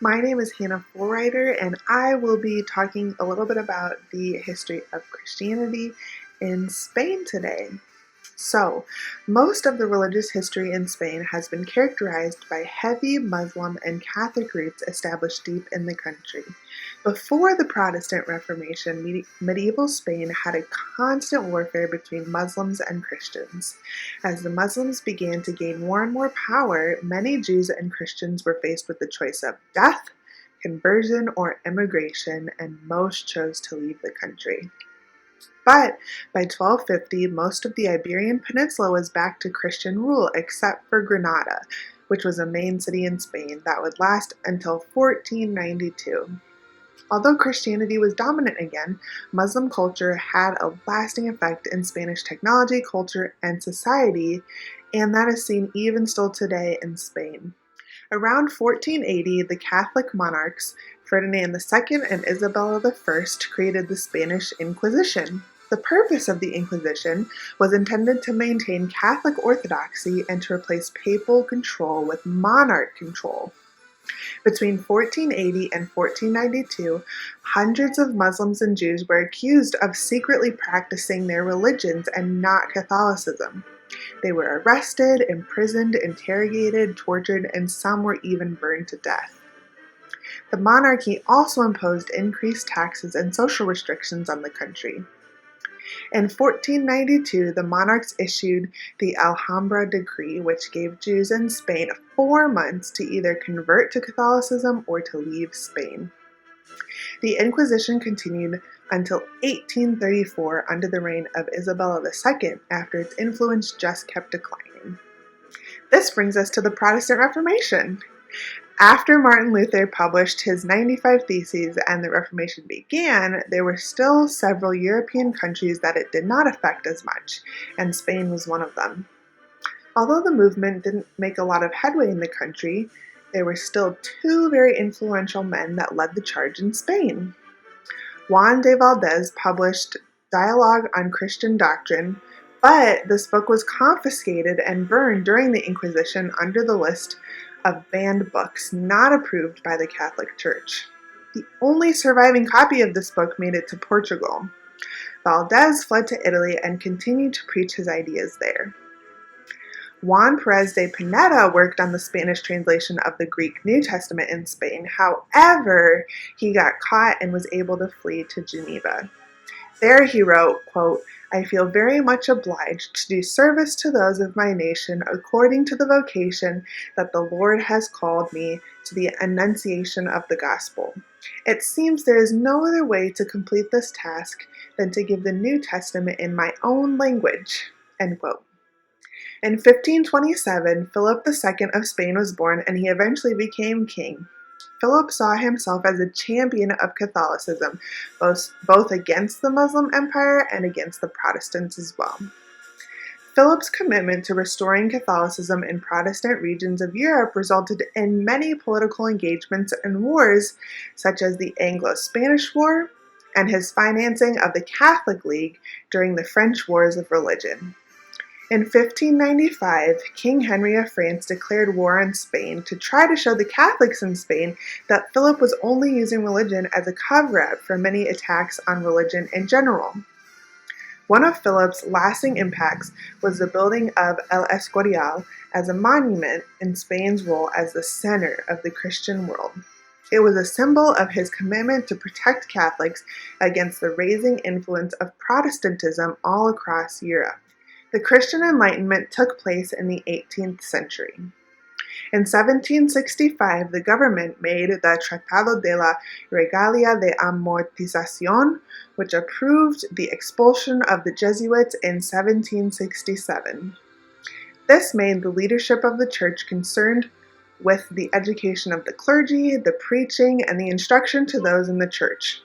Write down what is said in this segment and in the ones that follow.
My name is Hannah Fulrider, and I will be talking a little bit about the history of Christianity in Spain today. So, most of the religious history in Spain has been characterized by heavy Muslim and Catholic roots established deep in the country. Before the Protestant Reformation, medieval Spain had a constant warfare between Muslims and Christians. As the Muslims began to gain more and more power, many Jews and Christians were faced with the choice of death, conversion, or immigration, and most chose to leave the country. But by 1250, most of the Iberian Peninsula was back to Christian rule except for Granada, which was a main city in Spain that would last until 1492. Although Christianity was dominant again, Muslim culture had a lasting effect in Spanish technology, culture, and society, and that is seen even still today in Spain. Around 1480, the Catholic monarchs Ferdinand II and Isabella I created the Spanish Inquisition. The purpose of the Inquisition was intended to maintain Catholic orthodoxy and to replace papal control with monarch control. Between 1480 and 1492, hundreds of Muslims and Jews were accused of secretly practicing their religions and not Catholicism. They were arrested, imprisoned, interrogated, tortured, and some were even burned to death. The monarchy also imposed increased taxes and social restrictions on the country. In 1492, the monarchs issued the Alhambra Decree, which gave Jews in Spain 4 months to either convert to Catholicism or to leave Spain. The Inquisition continued until 1834 under the reign of Isabella II, after its influence just kept declining. This brings us to the Protestant Reformation. After Martin Luther published his 95 Theses and the Reformation began, there were still several European countries that it did not affect as much, and Spain was one of them. Although the movement didn't make a lot of headway in the country, there were still 2 very influential men that led the charge in Spain. Juan de Valdez published Dialogue on Christian Doctrine, but this book was confiscated and burned during the Inquisition under the list of banned books not approved by the Catholic Church. The only surviving copy of this book made it to Portugal. Valdez fled to Italy and continued to preach his ideas there. Juan Perez de Pineda worked on the Spanish translation of the Greek New Testament in Spain. However, he got caught and was able to flee to Geneva. There he wrote, quote, "I feel very much obliged to do service to those of my nation according to the vocation that the Lord has called me to the annunciation of the gospel. It seems there is no other way to complete this task than to give the New Testament in my own language." End quote. In 1527, Philip II of Spain was born, and he eventually became king. Philip saw himself as a champion of Catholicism, both against the Muslim Empire and against the Protestants as well. Philip's commitment to restoring Catholicism in Protestant regions of Europe resulted in many political engagements and wars, such as the Anglo-Spanish War and his financing of the Catholic League during the French Wars of Religion. In 1595, King Henry of France declared war on Spain to try to show the Catholics in Spain that Philip was only using religion as a cover-up for many attacks on religion in general. One of Philip's lasting impacts was the building of El Escorial as a monument in Spain's role as the center of the Christian world. It was a symbol of his commitment to protect Catholics against the rising influence of Protestantism all across Europe. The Christian Enlightenment took place in the 18th century. In 1765, the government made the Tratado de la Regalia de Amortización, which approved the expulsion of the Jesuits in 1767. This made the leadership of the church concerned with the education of the clergy, the preaching, and the instruction to those in the church.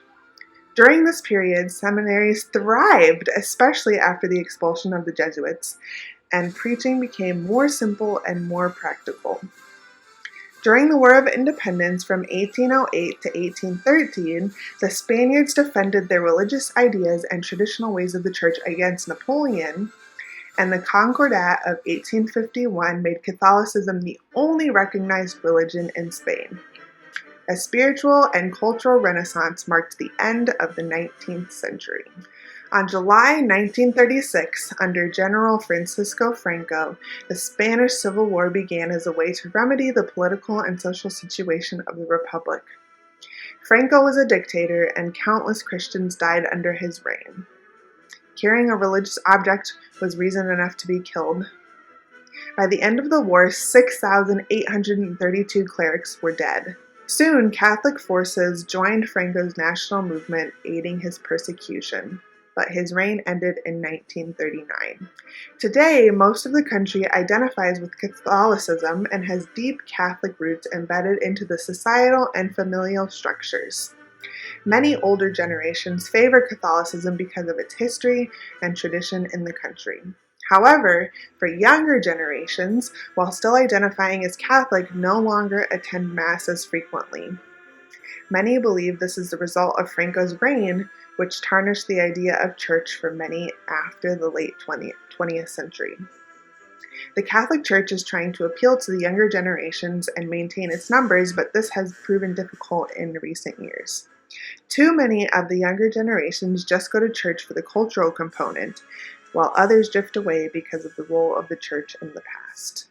During this period, seminaries thrived, especially after the expulsion of the Jesuits, and preaching became more simple and more practical. During the War of Independence from 1808 to 1813, the Spaniards defended their religious ideas and traditional ways of the church against Napoleon, and the Concordat of 1851 made Catholicism the only recognized religion in Spain. A spiritual and cultural renaissance marked the end of the 19th century. On July 1936, under General Francisco Franco, the Spanish Civil War began as a way to remedy the political and social situation of the Republic. Franco was a dictator, and countless Christians died under his reign. Carrying a religious object was reason enough to be killed. By the end of the war, 6,832 clerics were dead. Soon, Catholic forces joined Franco's national movement, aiding his persecution, but his reign ended in 1939. Today, most of the country identifies with Catholicism and has deep Catholic roots embedded into the societal and familial structures. Many older generations favor Catholicism because of its history and tradition in the country. However, for younger generations, while still identifying as Catholic, no longer attend Mass as frequently. Many believe this is the result of Franco's reign, which tarnished the idea of church for many after the late 20th century. The Catholic Church is trying to appeal to the younger generations and maintain its numbers, but this has proven difficult in recent years. Too many of the younger generations just go to church for the cultural component, while others drift away because of the role of the church in the past.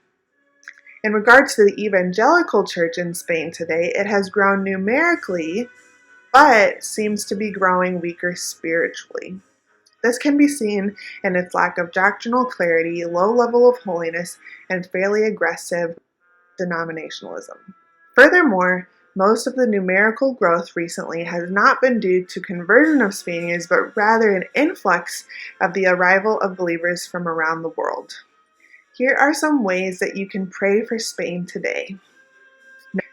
In regards to the evangelical church in Spain today, it has grown numerically, but seems to be growing weaker spiritually. This can be seen in its lack of doctrinal clarity, low level of holiness, and fairly aggressive denominationalism. Furthermore, most of the numerical growth recently has not been due to conversion of Spaniards, but rather an influx of the arrival of believers from around the world. Here are some ways that you can pray for Spain today.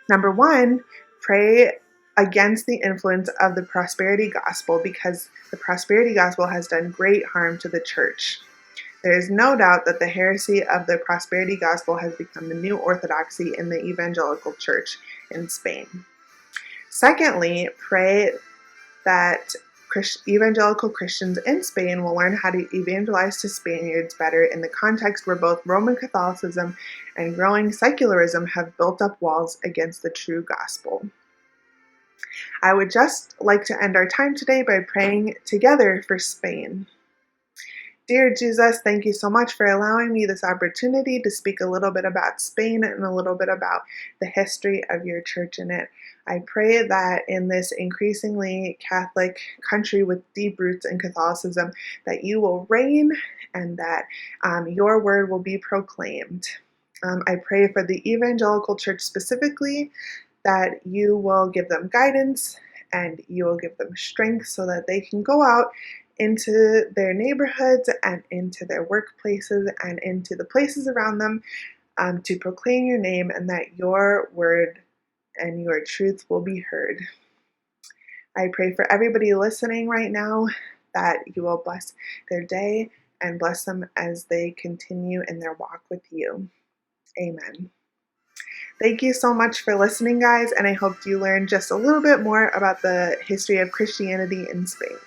Number 1, pray against the influence of the prosperity gospel, because the prosperity gospel has done great harm to the church. There is no doubt that the heresy of the prosperity gospel has become the new orthodoxy in the evangelical church in Spain. Secondly, pray that evangelical Christians in Spain will learn how to evangelize to Spaniards better in the context where both Roman Catholicism and growing secularism have built up walls against the true gospel. I would just like to end our time today by praying together for Spain. Dear Jesus, thank you so much for allowing me this opportunity to speak a little bit about Spain and a little bit about the history of your church in it. I pray that in this increasingly Catholic country with deep roots in Catholicism, that you will reign and that your word will be proclaimed. I pray for the evangelical church specifically, that you will give them guidance and you will give them strength so that they can go out into their neighborhoods and into their workplaces and into the places around them to proclaim your name, and that your word and your truth will be heard. I pray for everybody listening right now that you will bless their day and bless them as they continue in their walk with you. Amen. Thank you so much for listening, guys, and I hope you learned just a little bit more about the history of Christianity in Spain.